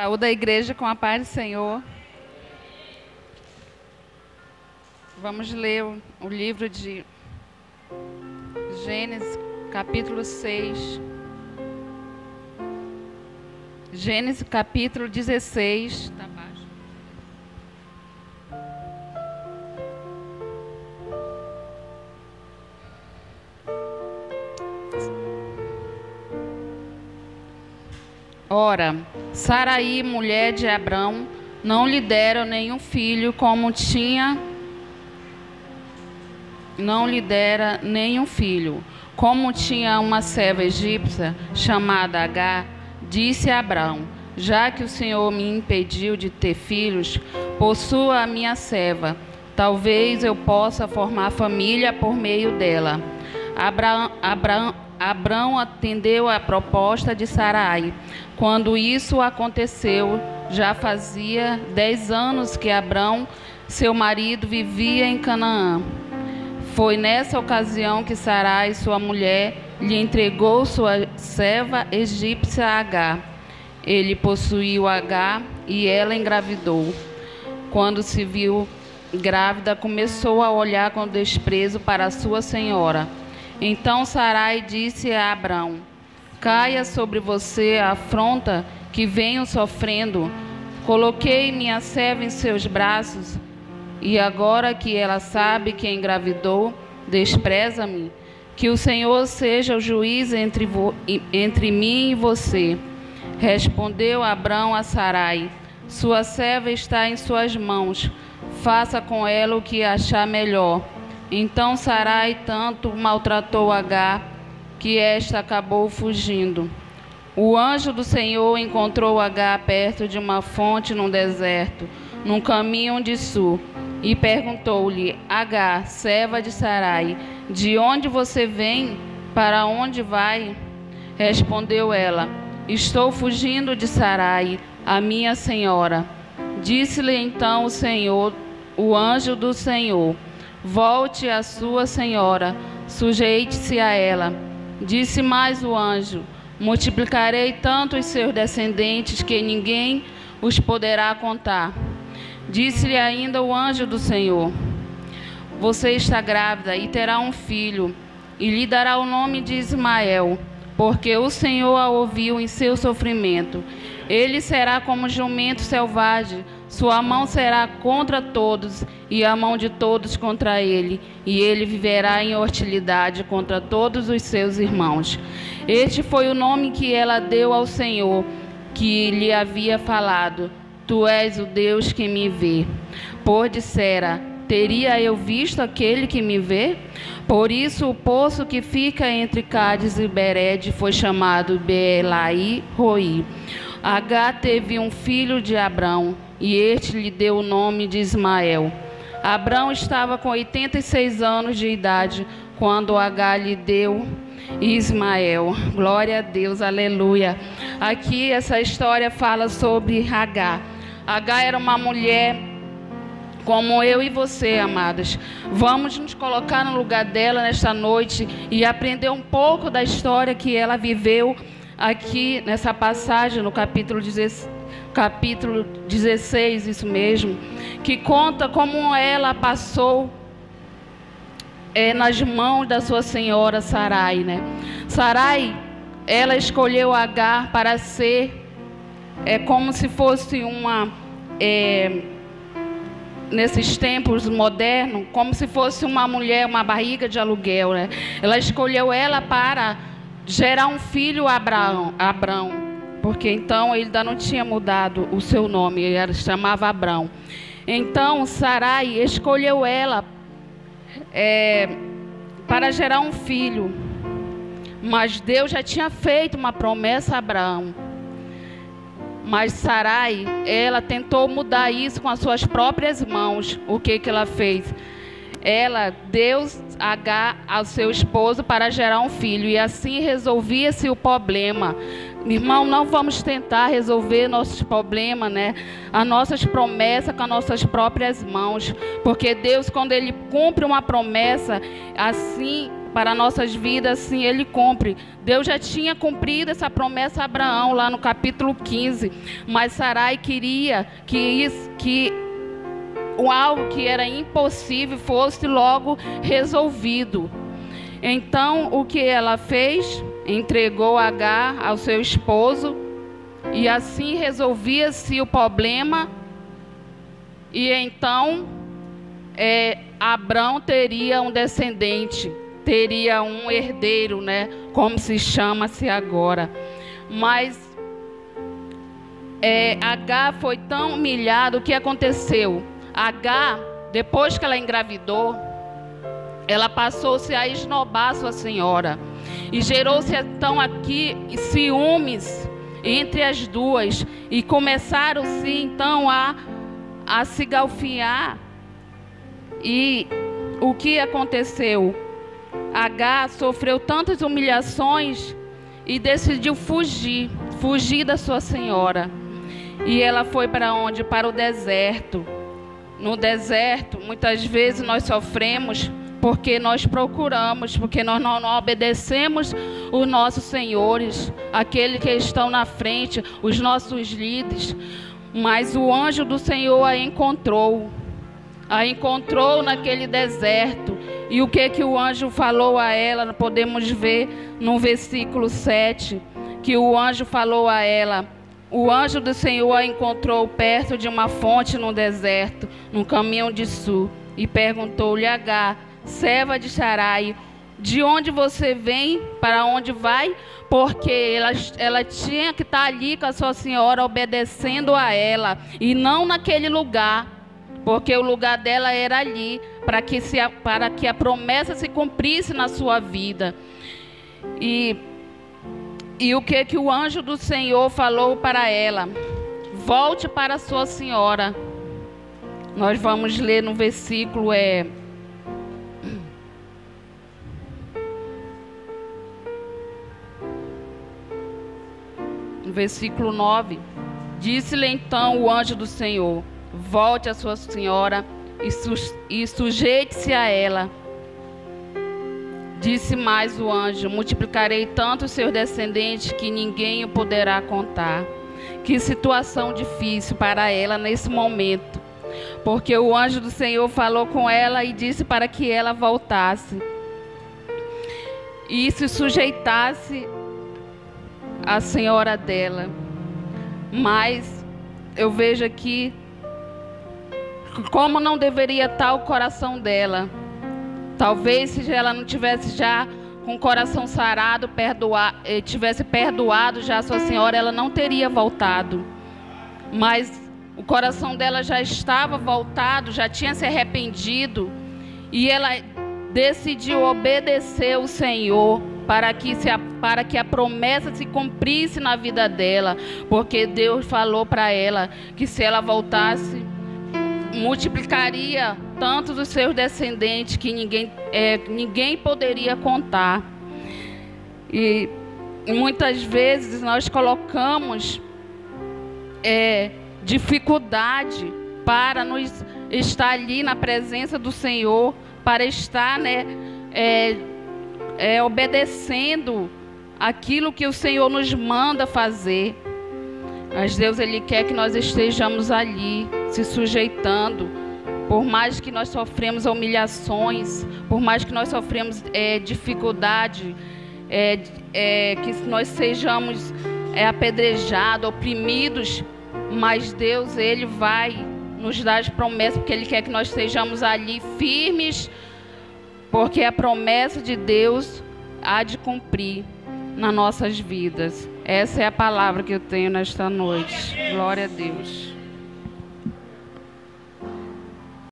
Saúde da igreja com a paz do Senhor. Vamos ler o livro de Gênesis, capítulo 6. Gênesis, capítulo 16. Tá abaixo. Ora, Saraí, mulher de Abrão, não lhe deram nenhum filho, como tinha uma serva egípcia chamada Agar, disse a Abrão: já que o Senhor me impediu de ter filhos, possua a minha serva, talvez eu possa formar família por meio dela. Abrão atendeu à proposta de Sarai. Quando isso aconteceu, já fazia 10 anos que Abrão, seu marido, vivia em Canaã. Foi nessa ocasião que Sarai, sua mulher, lhe entregou sua serva egípcia Agar. Ele possuiu Agar e ela engravidou. Quando se viu grávida, começou a olhar com desprezo para sua senhora. Então Sarai disse a Abrão: caia sobre você a afronta que venho sofrendo. Coloquei minha serva em seus braços, e agora que ela sabe que engravidou, despreza-me. Que o Senhor seja o juiz entre mim e você. Respondeu Abrão a Sarai: sua serva está em suas mãos. Faça com ela o que achar melhor. Então Sarai tanto maltratou Agar, que esta acabou fugindo. O anjo do Senhor encontrou Agar perto de uma fonte no deserto, num caminho de sul, e perguntou-lhe: Agar, serva de Sarai, de onde você vem? Para onde vai? Respondeu ela: estou fugindo de Sarai, a minha senhora. Disse-lhe então o anjo do Senhor: volte à sua senhora, sujeite-se a ela. Disse mais o anjo: multiplicarei tanto os seus descendentes que ninguém os poderá contar. Disse-lhe ainda o anjo do Senhor: você está grávida e terá um filho, e lhe dará o nome de Ismael, porque o Senhor a ouviu em seu sofrimento. Ele será como jumento selvagem, sua mão será contra todos, e a mão de todos contra ele, e ele viverá em hostilidade contra todos os seus irmãos. Este foi o nome que ela deu ao Senhor, que lhe havia falado: tu és o Deus que me vê. Por dissera: teria eu visto aquele que me vê? Por isso o poço que fica entre Cádiz e Bered foi chamado Beelai-roi. Agar teve um filho de Abrão, e este lhe deu o nome de Ismael. Abrão estava com 86 anos de idade quando Agar lhe deu Ismael. Glória a Deus, aleluia. Aqui essa história fala sobre Agar. Agar era uma mulher como eu e você, amadas. Vamos nos colocar no lugar dela nesta noite e aprender um pouco da história que ela viveu aqui nessa passagem, no capítulo 16, isso mesmo, que conta como ela passou nas mãos da sua senhora Sarai, né? Sarai, ela escolheu Agar para ser como se fosse uma nesses tempos modernos, como se fosse uma mulher, uma barriga de aluguel, né? Ela escolheu ela para gerar um filho a Abrão, porque então ele ainda não tinha mudado o seu nome, ele se chamava Abrão. Então Sarai escolheu ela para gerar um filho, mas Deus já tinha feito uma promessa a Abraão. Mas Sarai, ela tentou mudar isso com as suas próprias mãos. O que ela fez? Ela deu Agar ao seu esposo para gerar um filho, e assim resolvia-se o problema. Irmão, não vamos tentar resolver nossos problemas, né? As nossas promessas com as nossas próprias mãos, porque Deus, quando Ele cumpre uma promessa, assim para nossas vidas, sim, Ele cumpre. Deus já tinha cumprido essa promessa a Abraão, lá no capítulo 15. Mas Sarai queria que algo que era impossível fosse logo resolvido. Então, o que ela fez? Entregou Agar ao seu esposo, e assim resolvia-se o problema. E então, Abrão teria um descendente, teria um herdeiro, né? Como se chama-se agora. Mas Agar foi tão humilhada. O que aconteceu? Agar, depois que ela engravidou, ela passou-se a esnobar sua senhora. E gerou-se então aqui ciúmes entre as duas. E começaram-se então a se galfinhar. E o que aconteceu? Agar sofreu tantas humilhações e decidiu fugir da sua senhora. E ela foi para onde? Para o deserto. No deserto, muitas vezes nós sofremos porque nós procuramos, porque nós não obedecemos os nossos senhores, aqueles que estão na frente, os nossos líderes. Mas o anjo do Senhor a encontrou naquele deserto. E o que o anjo falou a ela? Podemos ver no versículo 7, que o anjo falou a ela. O anjo do Senhor a encontrou perto de uma fonte no deserto, no caminho de sul, e perguntou-lhe: Agar, serva de Sarai, de onde você vem? Para onde vai? Porque ela tinha que estar ali com a sua senhora, obedecendo a ela, e não naquele lugar, porque o lugar dela era ali, para que a promessa se cumprisse na sua vida. E o que o anjo do Senhor falou para ela? Volte para a sua senhora. Nós vamos ler no versículo no versículo 9. Disse-lhe então o anjo do Senhor: volte à sua senhora e sujeite-se a ela. Disse mais o anjo: multiplicarei tanto os seus descendentes que ninguém o poderá contar. Que situação difícil para ela nesse momento, porque o anjo do Senhor falou com ela e disse para que ela voltasse e se sujeitasse à senhora dela. Mas eu vejo aqui como não deveria estar o coração dela. Talvez se ela não tivesse já com o coração sarado, tivesse perdoado já a sua senhora, ela não teria voltado. Mas o coração dela já estava voltado, já tinha se arrependido, e ela decidiu obedecer o Senhor para que a promessa se cumprisse na vida dela, porque Deus falou para ela que se ela voltasse, multiplicaria tanto dos seus descendentes que ninguém poderia contar. E muitas vezes nós colocamos dificuldade para nos estar ali na presença do Senhor, para estar obedecendo aquilo que o Senhor nos manda fazer. Mas Deus, Ele quer que nós estejamos ali, se sujeitando. Por mais que nós sofremos humilhações, por mais que nós sofremos dificuldade, que nós sejamos apedrejados, oprimidos, mas Deus, Ele vai nos dar as promessas, porque Ele quer que nós estejamos ali firmes, porque a promessa de Deus há de cumprir nas nossas vidas. Essa é a palavra que eu tenho nesta noite. Glória a Deus.